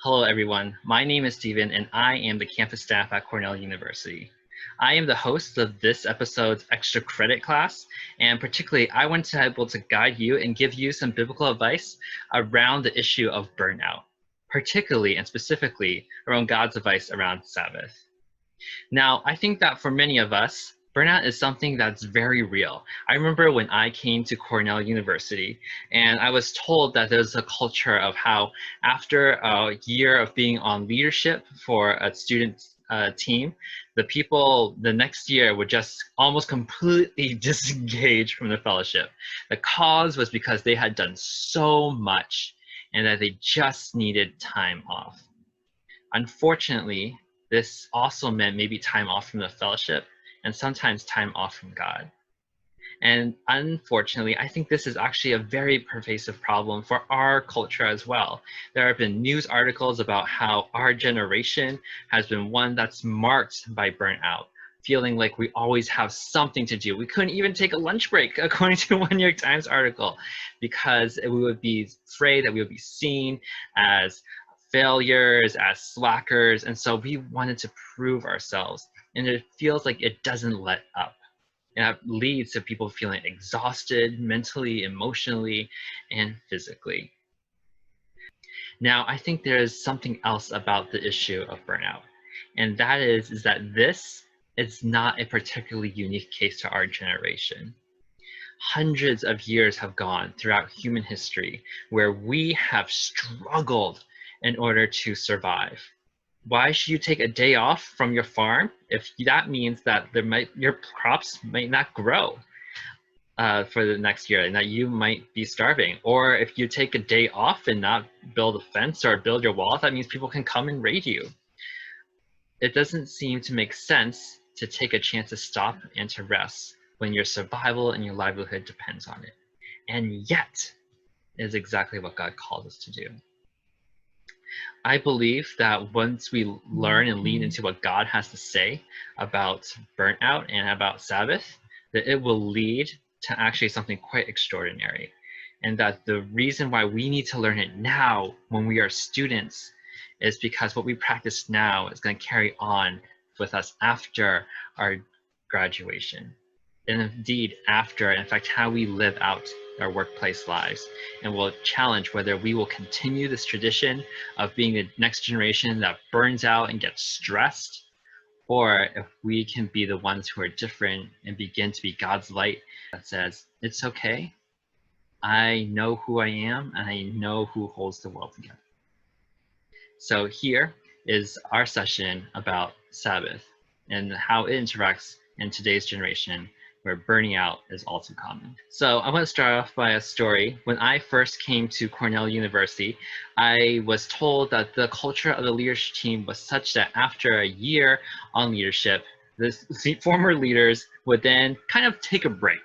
Hello, everyone. My name is Steven, and I am the campus staff at Cornell University. I am the host of this episode's extra credit class, and particularly, I want to be able to guide you and give you some biblical advice around the issue of burnout, particularly and specifically around God's advice around Sabbath. Now, I think that for many of us, burnout is something that's very real. I remember when I came to Cornell University and I was told that there's a culture of how after a year of being on leadership for a student team, the people the next year would just almost completely disengage from the fellowship. The cause was because they had done so much and that they just needed time off. Unfortunately, this also meant maybe time off from the fellowship and sometimes time off from God. And unfortunately, I think this is actually a very pervasive problem for our culture as well. There have been news articles about how our generation has been one that's marked by burnout, feeling like we always have something to do. We couldn't even take a lunch break, according to one New York Times article, because we would be afraid that we would be seen as failures, as slackers. And so we wanted to prove ourselves. And it feels like it doesn't let up. And that leads to people feeling exhausted mentally, emotionally, and physically. Now, I think there is something else about the issue of burnout. And that is that this is not a particularly unique case to our generation. Hundreds of years have gone throughout human history where we have struggled in order to survive. Why should you take a day off from your farm if that means that your crops might not grow for the next year and that you might be starving? Or if you take a day off and not build a fence or build your wall, that means people can come and raid you. It doesn't seem to make sense to take a chance to stop and to rest when your survival and your livelihood depends on it. And yet, it is exactly what God calls us to do. I believe that once we learn and lean into what God has to say about burnout and about Sabbath, that it will lead to actually something quite extraordinary. And that the reason why we need to learn it now when we are students is because what we practice now is going to carry on with us after our graduation. And indeed, after, in fact, how we live out our workplace lives, and will challenge whether we will continue this tradition of being the next generation that burns out and gets stressed, or if we can be the ones who are different and begin to be God's light that says, it's okay, I know who I am, and I know who holds the world together. So here is our session about Sabbath and how it interacts in today's generation where burning out is all too common. So I want to start off by a story. When I first came to Cornell University, I was told that the culture of the leadership team was such that after a year on leadership, the former leaders would then kind of take a break.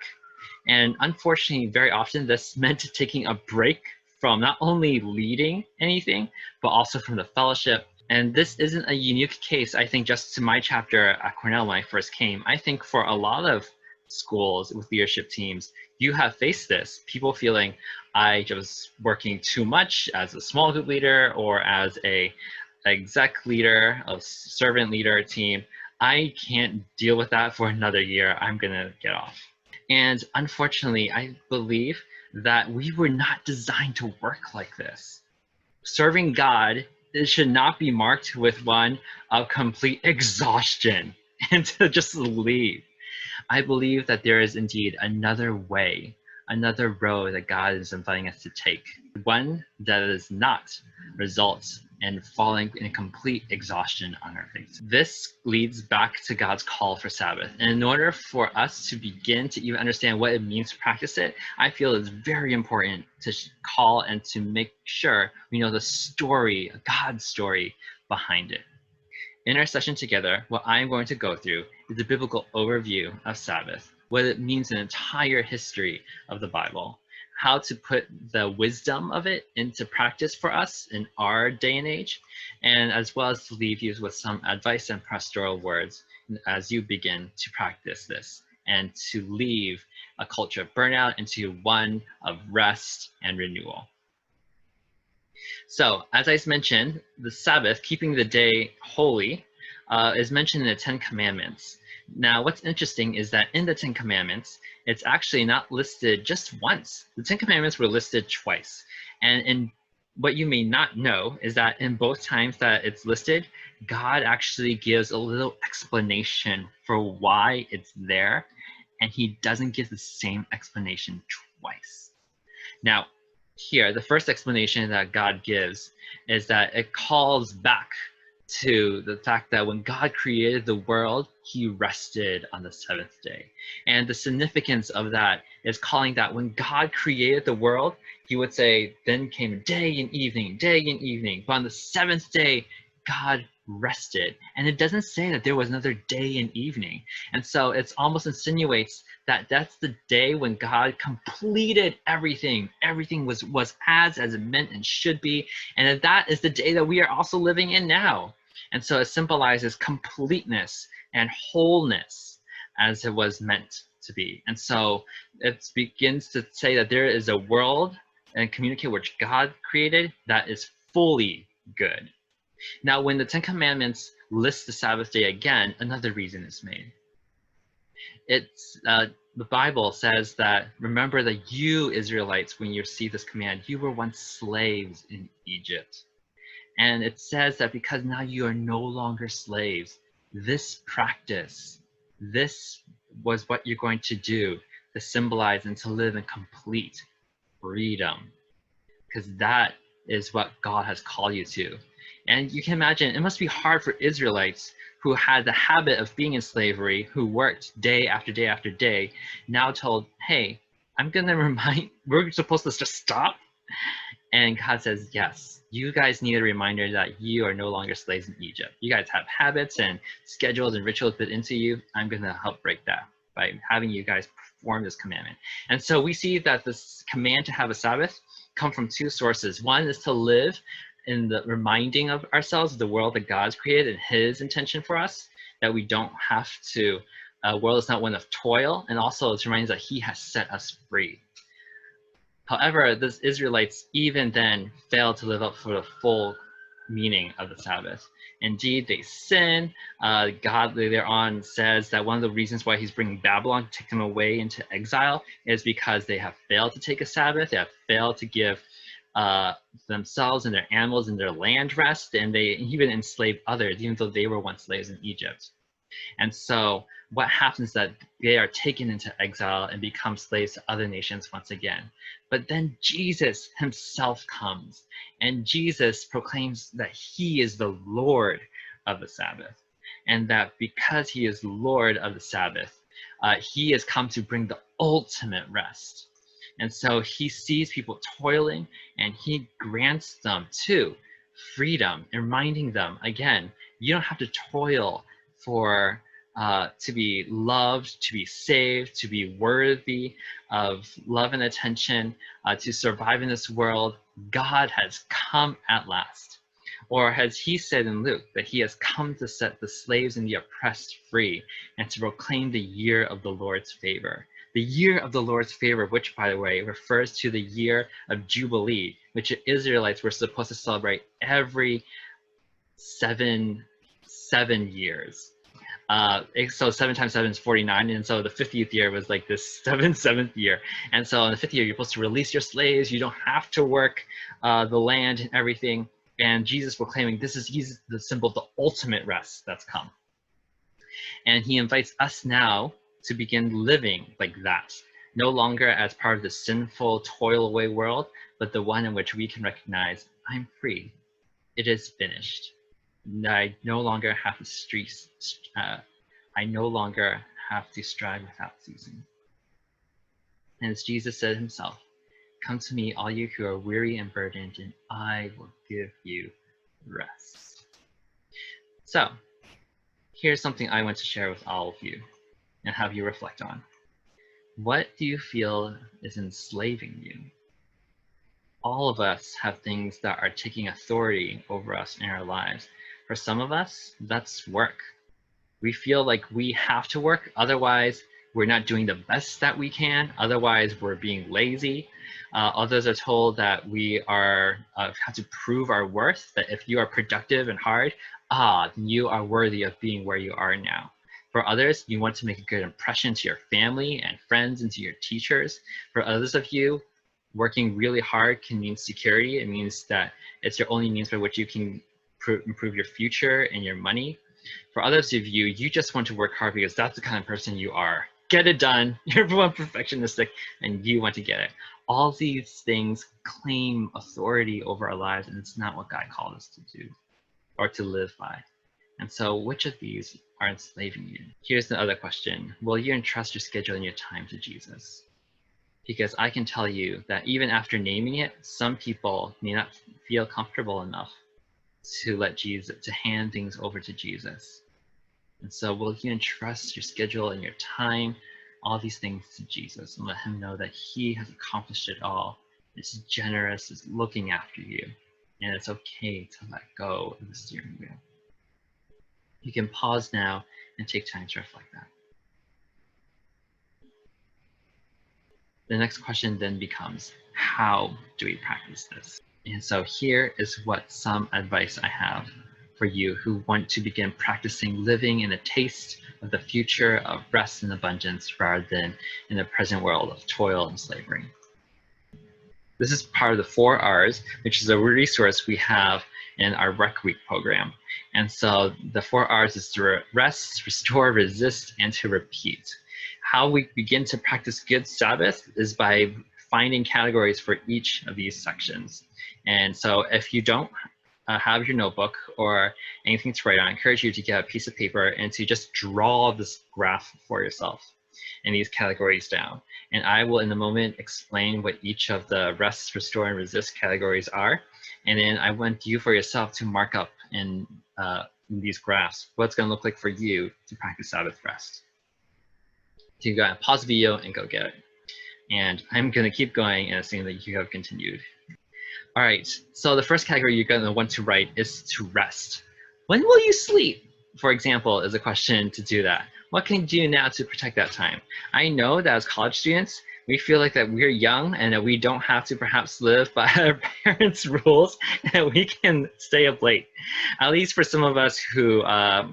And unfortunately, very often this meant taking a break from not only leading anything, but also from the fellowship. And this isn't a unique case, I think, just to my chapter at Cornell when I first came. I think for a lot of schools with leadership teams, you have faced this. People feeling, I was working too much as a small group leader or as a exec leader, a servant leader team. I can't deal with that for another year. I'm gonna get off. And unfortunately, I believe that we were not designed to work like this. Serving God, it should not be marked with one of complete exhaustion and to just leave. I believe that there is indeed another way, another road that God is inviting us to take, one that does not result in falling in complete exhaustion on our face. This leads back to God's call for Sabbath. And in order for us to begin to even understand what it means to practice it, I feel it's very important to call and to make sure we know the story, God's story behind it. In our session together, what I'm going to go through is a biblical overview of Sabbath, what it means in the entire history of the Bible, how to put the wisdom of it into practice for us in our day and age, and as well as to leave you with some advice and pastoral words as you begin to practice this and to leave a culture of burnout into one of rest and renewal. So, as I mentioned, the Sabbath, keeping the day holy, is mentioned in the Ten Commandments. Now, what's interesting is that in the Ten Commandments, it's actually not listed just once. The Ten Commandments were listed twice. And in what you may not know is that in both times that it's listed, God actually gives a little explanation for why it's there, and he doesn't give the same explanation twice. Now, here, the first explanation that God gives is that it calls back to the fact that when God created the world, he rested on the seventh day. And the significance of that is calling that when God created the world, he would say, then came day and evening, day and evening. But on the seventh day, God rested. And it doesn't say that there was another day and evening. And so it almost insinuates that that's the day when God completed everything. Everything was as it meant and should be. And that is the day that we are also living in now. And so it symbolizes completeness and wholeness as it was meant to be. And so it begins to say that there is a world and communicate which God created that is fully good. Now, when the Ten Commandments list the Sabbath day again, another reason is made. It's the Bible says that, remember that you Israelites, when you receive this command, you were once slaves in Egypt. And it says that because now you are no longer slaves, this practice, this was what you're going to do to symbolize and to live in complete freedom. Because that is what God has called you to. And you can imagine, it must be hard for Israelites who had the habit of being in slavery, who worked day after day after day, now told, hey, I'm going to we're supposed to just stop? And God says, yes, you guys need a reminder that you are no longer slaves in Egypt. You guys have habits and schedules and rituals built into you. I'm going to help break that by having you guys perform this commandment. And so we see that this command to have a Sabbath come from two sources. One is to live in the reminding of ourselves of the world that God's created and his intention for us, that we don't have to, world is not one of toil, and also it reminds us that he has set us free. However, the Israelites even then failed to live up for the full meaning of the Sabbath. Indeed, they sin. God later on says that one of the reasons why he's bringing Babylon to take them away into exile is because they have failed to take a Sabbath. They have failed to give themselves and their animals and their land rest, and they even enslaved others, even though they were once slaves in Egypt. And so what happens is that they are taken into exile and become slaves to other nations once again. But then Jesus himself comes, and Jesus proclaims that he is the Lord of the Sabbath, and that because he is Lord of the Sabbath, he has come to bring the ultimate rest. And so he sees people toiling, and he grants them too freedom, reminding them again, you don't have to toil for to be loved, to be saved, to be worthy of love and attention, to survive in this world. God has come at last. Or as he said in Luke, that he has come to set the slaves and the oppressed free and to proclaim the year of the Lord's favor. The year of the Lord's favor, which, by the way, refers to the year of Jubilee, which the Israelites were supposed to celebrate every seven years. So 7 times 7 is 49, and so the 50th year was like this seventh year. And so in the 50th year, you're supposed to release your slaves. You don't have to work the land and everything. And Jesus proclaiming he's the symbol of the ultimate rest that's come. And he invites us now to begin living like that, no longer as part of the sinful, toil-away world, but the one in which we can recognize, I'm free. It is finished. I no longer have to I no longer have to strive without ceasing. And as Jesus said himself, come to me, all you who are weary and burdened, and I will give you rest. So here's something I want to share with all of you and have you reflect on. What do you feel is enslaving you? All of us have things that are taking authority over us in our lives. For some of us, that's work. We feel like we have to work, otherwise we're not doing the best that we can. Otherwise, we're being lazy. Others are told that we are have to prove our worth, that if you are productive and hard, then you are worthy of being where you are now. For others, you want to make a good impression to your family and friends and to your teachers. For others of you, working really hard can mean security. It means that it's your only means by which you can improve your future and your money. For others of you, you just want to work hard because that's the kind of person you are. Get it done. You're perfectionistic and you want to get it. All these things claim authority over our lives, and it's not what God called us to do or to live by. And so which of these are enslaving you? Here's the other question. Will you entrust your schedule and your time to Jesus? Because I can tell you that even after naming it, some people may not feel comfortable enough to let Jesus, to hand things over to Jesus. And so will you entrust your schedule and your time, all these things to Jesus, and let him know that he has accomplished it all, is generous, is looking after you, and it's okay to let go of the steering wheel. You can pause now and take time to reflect that. The next question then becomes, how do we practice this? And so here is what some advice I have for you who want to begin practicing living in a taste of the future of rest and abundance rather than in the present world of toil and slavery. This is part of the 4 R's, which is a resource we have in our Rec Week program. And so the 4 R's is to rest, restore, resist, and to repeat. How we begin to practice good Sabbath is by finding categories for each of these sections. And so if you don't have your notebook or anything to write on, I encourage you to get a piece of paper and to just draw this graph for yourself and these categories down. And I will in a moment explain what each of the rest, restore, and resist categories are. And then I want you for yourself to mark up in these graphs what's going to look like for you to practice Sabbath rest. So you got to pause the video and go get it. And I'm going to keep going and assume that you have continued. All right, so the first category you're going to want to write is to rest. When will you sleep, for example, is a question to do that. What can you do now to protect that time? I know that as college students, we feel like that we're young and that we don't have to perhaps live by our parents' rules, and we can stay up late, at least for some of us who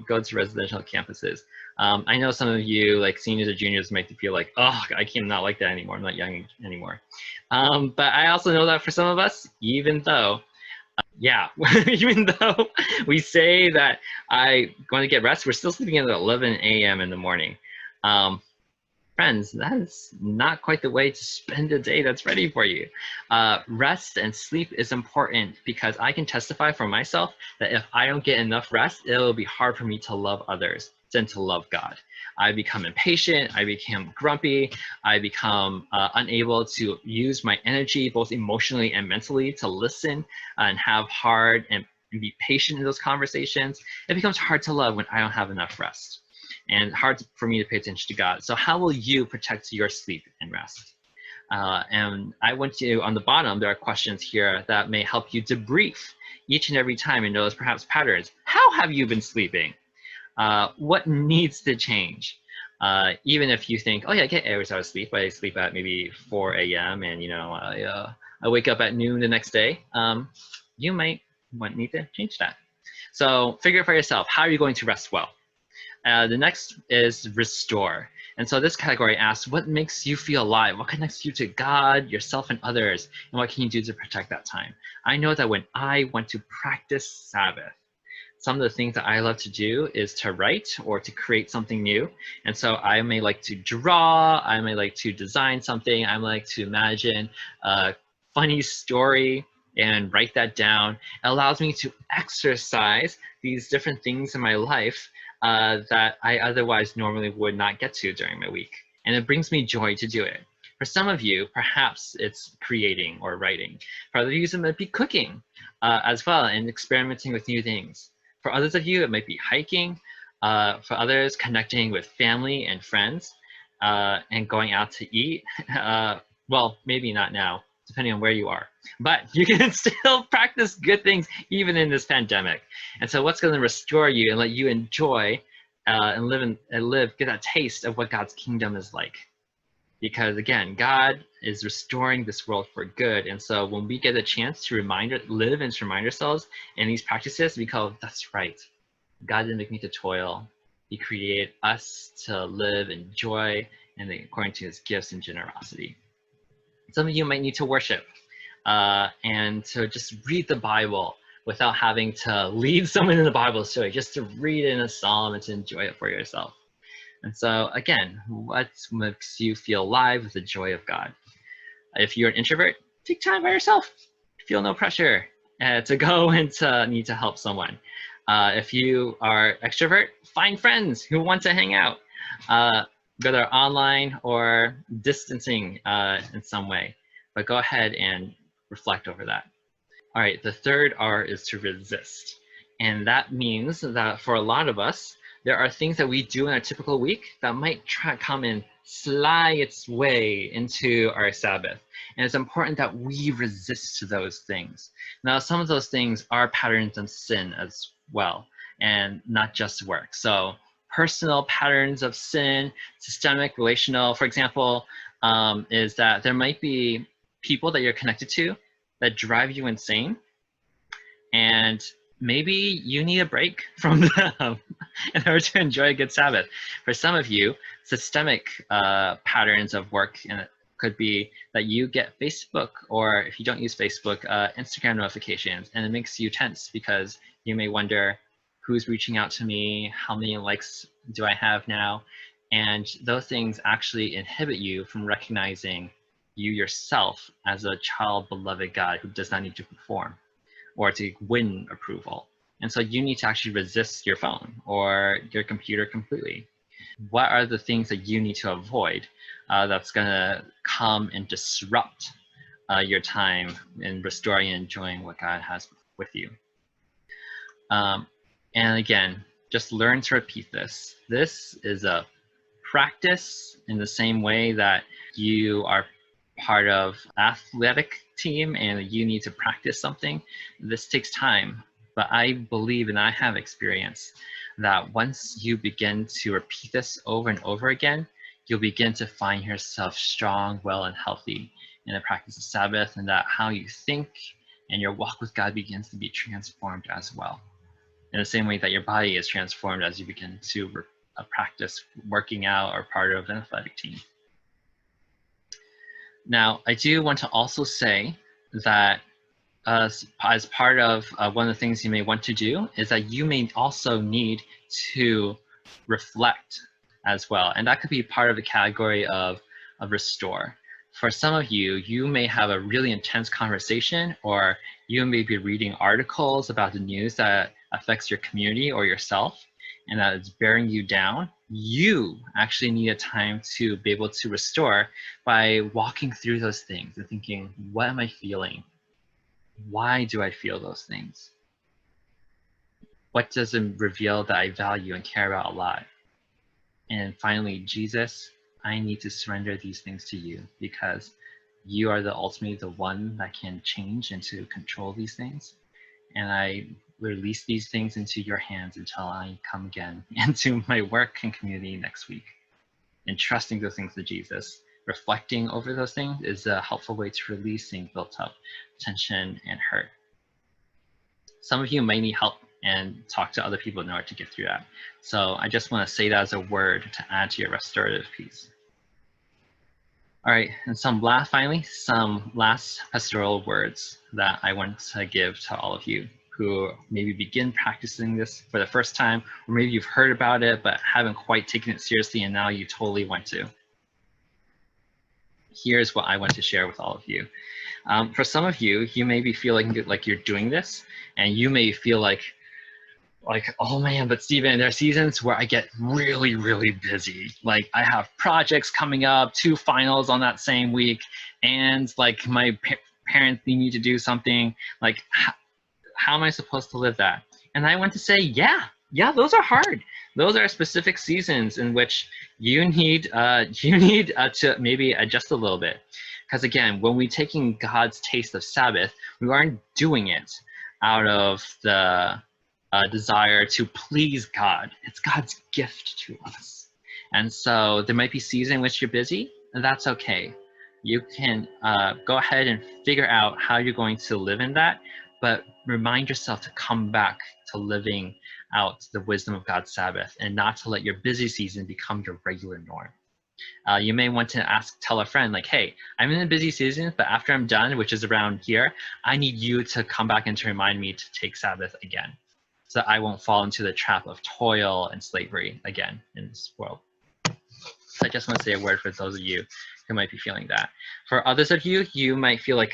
go to residential campuses. I know some of you, like seniors or juniors, might feel like, oh, I cannot like that anymore. I'm not young anymore. But I also know that for some of us, even though even though we say that I'm going to get rest, we're still sleeping at 11 a.m. in the morning. Friends, that is not quite the way to spend a day that's ready for you. Rest and sleep is important because I can testify for myself that if I don't get enough rest, it'll be hard for me to love others than to love God. I become impatient, I become grumpy, I become unable to use my energy both emotionally and mentally to listen and have hard and be patient in those conversations. It becomes hard to love when I don't have enough rest and hard for me to pay attention to God. So how will you protect your sleep and rest? And I want to, on the bottom, there are questions here that may help you debrief each and every time and notice perhaps patterns. How have you been sleeping? What needs to change? Even if you think, oh yeah, I get hours out of sleep. I sleep at maybe 4 a.m. and I wake up at noon the next day. You might need to change that. So figure it for yourself. How are you going to rest well? The next is restore. And so this category asks, what makes you feel alive? What connects you to God, yourself, and others? And what can you do to protect that time? I know that when I want to practice Sabbath, some of the things that I love to do is to write or to create something new. And so I may like to draw, I may like to design something, I may like to imagine a funny story and write that down. It allows me to exercise these different things in my life that I otherwise normally would not get to during my week. And it brings me joy to do it. For some of you, perhaps it's creating or writing. For others, it might be cooking as well and experimenting with new things. For others of you, it might be hiking. For others, connecting with family and friends and going out to eat. Well, maybe not now, depending on where you are. But you can still practice good things even in this pandemic. And so what's going to restore you and let you enjoy and get that taste of what God's kingdom is like. Because again, God is restoring this world for good. And so when we get a chance to live and to remind ourselves in these practices, we go, that's right. God didn't make me to toil. He created us to live in joy and according to his gifts and generosity. Some of you might need to worship and to just read the Bible without having to lead someone in the Bible story, just to read it in a psalm and to enjoy it for yourself. And so again, what makes you feel alive with the joy of God? If you're an introvert, take time by yourself. Feel no pressure to go and to need to help someone. If you are extrovert, find friends who want to hang out, whether online or distancing in some way. But go ahead and reflect over that. All right, the third R is to resist. And that means that for a lot of us, there are things that we do in a typical week that might try to come and slide its way into our Sabbath. And it's important that we resist those things. Now, some of those things are patterns of sin as well, and not just work. So personal patterns of sin, systemic, relational, for example, is that there might be people that you're connected to that drive you insane. And maybe you need a break from them in order to enjoy a good Sabbath. For some of you, systemic patterns of work could be that you get Facebook, or if you don't use Facebook, Instagram notifications, and it makes you tense because you may wonder, who's reaching out to me? How many likes do I have now? And those things actually inhibit you from recognizing you yourself as a child beloved God who does not need to perform or to win approval. And so you need to actually resist your phone or your computer completely. What are the things that you need to avoid that's gonna come and disrupt your time in restoring and enjoying what God has with you? And again, just learn to repeat this. This is a practice in the same way that you are part of athletic team and you need to practice something. This takes time, but I believe and I have experienced that once you begin to repeat this over and over again, you'll begin to find yourself strong, well, and healthy in the practice of Sabbath, and that how you think and your walk with God begins to be transformed as well. In the same way that your body is transformed as you begin to practice working out or part of an athletic team. Now, I do want to also say that as part of one of the things you may want to do is that you may also need to reflect as well. And that could be part of the category of restore. For some of you, you may have a really intense conversation, or you may be reading articles about the news that affects your community or yourself, and that is bearing you down. You actually need a time to be able to restore by walking through those things and thinking, what am I feeling? Why do I feel those things? What does it reveal that I value and care about a lot? And finally, Jesus, I need to surrender these things to you because you are ultimately the one that can change and to control these things. And I release these things into your hands until I come again into my work and community next week. And trusting those things to Jesus, reflecting over those things is a helpful way to releasing built up tension and hurt. Some of you may need help and talk to other people in order to get through that. So I just want to say that as a word to add to your restorative piece. All right, and finally, some last pastoral words that I want to give to all of you who maybe begin practicing this for the first time, or maybe you've heard about it but haven't quite taken it seriously and now you totally want to. Here's what I want to share with all of you. For some of you, you maybe feel like you're doing this, and you may feel like, oh man, but Stephen, there are seasons where I get really, really busy. Like I have projects coming up, 2 finals on that same week, and like my parents need me to do something. Like, how am I supposed to live that? And I want to say, yeah, those are hard. Those are specific seasons in which you need to maybe adjust a little bit. Because again, when we're taking God's taste of Sabbath, we aren't doing it out of the desire to please God. It's God's gift to us. And so there might be seasons in which you're busy, and that's okay. You can go ahead and figure out how you're going to live in that, but remind yourself to come back to living out the wisdom of God's Sabbath and not to let your busy season become your regular norm. You may want to tell a friend like, hey, I'm in a busy season, but after I'm done, which is around here, I need you to come back and to remind me to take Sabbath again, so that I won't fall into the trap of toil and slavery again in this world. So I just want to say a word for those of you who might be feeling that. For others of you, you might feel like,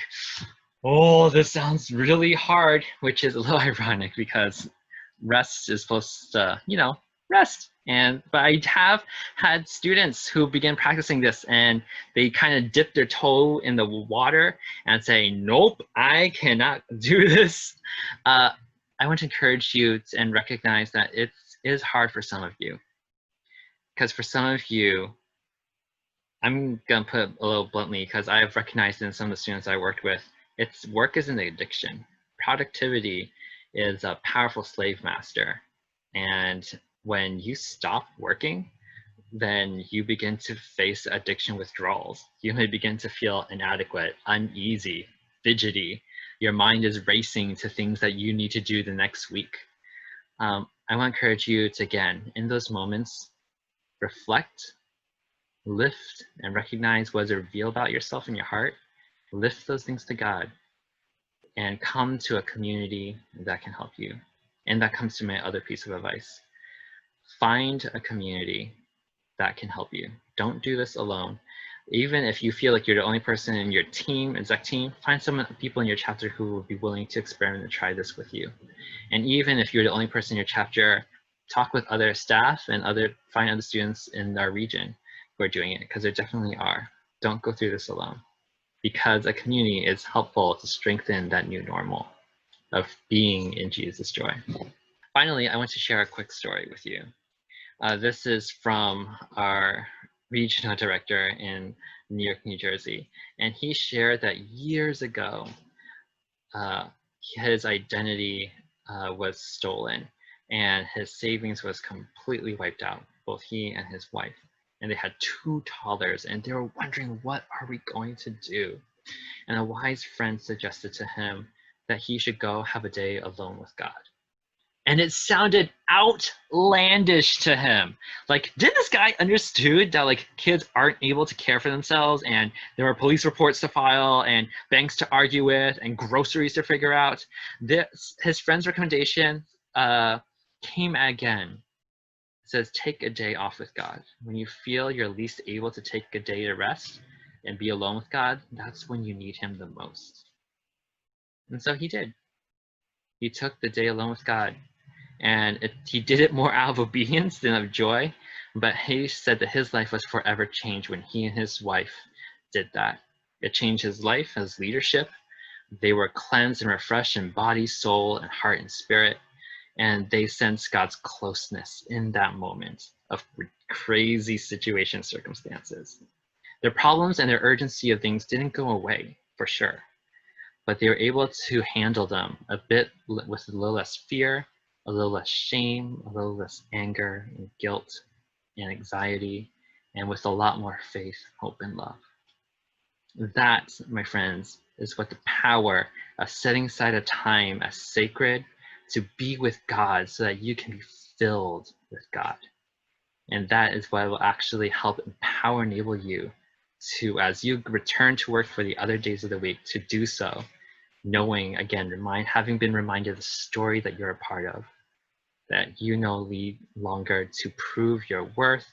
oh, this sounds really hard, which is a little ironic because rest is supposed to, rest. But I have had students who begin practicing this and they kind of dip their toe in the water and say, nope, I cannot do this. I want to encourage you and recognize that it is hard for some of you. Because for some of you, I'm going to put it a little bluntly because I've recognized in some of the students I worked with, work is an addiction. Productivity is a powerful slave master. And when you stop working, then you begin to face addiction withdrawals. You may begin to feel inadequate, uneasy, fidgety. Your mind is racing to things that you need to do the next week. I want to encourage you to, again, in those moments, reflect, lift, and recognize what is revealed about yourself in your heart. Lift those things to God and come to a community that can help you. And that comes to my other piece of advice. Find a community that can help you. Don't do this alone. Even if you feel like you're the only person in your team, exec team, find some people in your chapter who will be willing to experiment and try this with you. And even if you're the only person in your chapter, talk with other staff and find other students in our region who are doing it, because there definitely are. Don't go through this alone, because a community is helpful to strengthen that new normal of being in Jesus' joy. Finally, I want to share a quick story with you. This is from our regional director in New York, New Jersey, and he shared that years ago, his identity was stolen and his savings was completely wiped out, both he and his wife. And they had 2 toddlers and they were wondering, what are we going to do? And a wise friend suggested to him that he should go have a day alone with God. And it sounded outlandish to him. Like, did this guy understood that like kids aren't able to care for themselves and there are police reports to file and banks to argue with and groceries to figure out? His friend's recommendation came again. It says, take a day off with God. When you feel you're least able to take a day to rest and be alone with God, that's when you need him the most. And so he did. He took the day alone with God. And he did it more out of obedience than of joy. But he said that his life was forever changed when he and his wife did that. It changed his life, his leadership. They were cleansed and refreshed in body, soul, and heart and spirit. And they sensed God's closeness in that moment of crazy situation circumstances. Their problems and their urgency of things didn't go away, for sure. But they were able to handle them a bit with a little less fear, a little less shame, a little less anger and guilt and anxiety, and with a lot more faith, hope, and love. That, my friends, is what the power of setting aside a time as sacred to be with God so that you can be filled with God. And that is what will actually help empower, enable you to, as you return to work for the other days of the week, to do so, knowing, again, having been reminded of the story that you're a part of, that you no longer to prove your worth,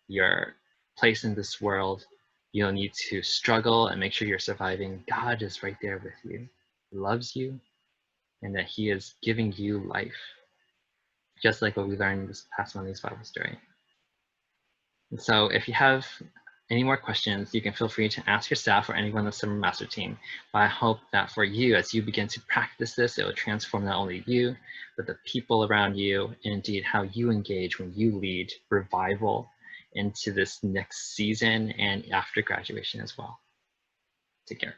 your place in this world. You don't need to struggle and make sure you're surviving. God is right there with you. He loves you, and that he is giving you life, just like what we learned this past Monday's Bible story. And so if you have any more questions, you can feel free to ask your staff or anyone on the Summer Master team. But I hope that for you, as you begin to practice this, it will transform not only you, but the people around you, and indeed how you engage when you lead revival into this next season and after graduation as well. Take care.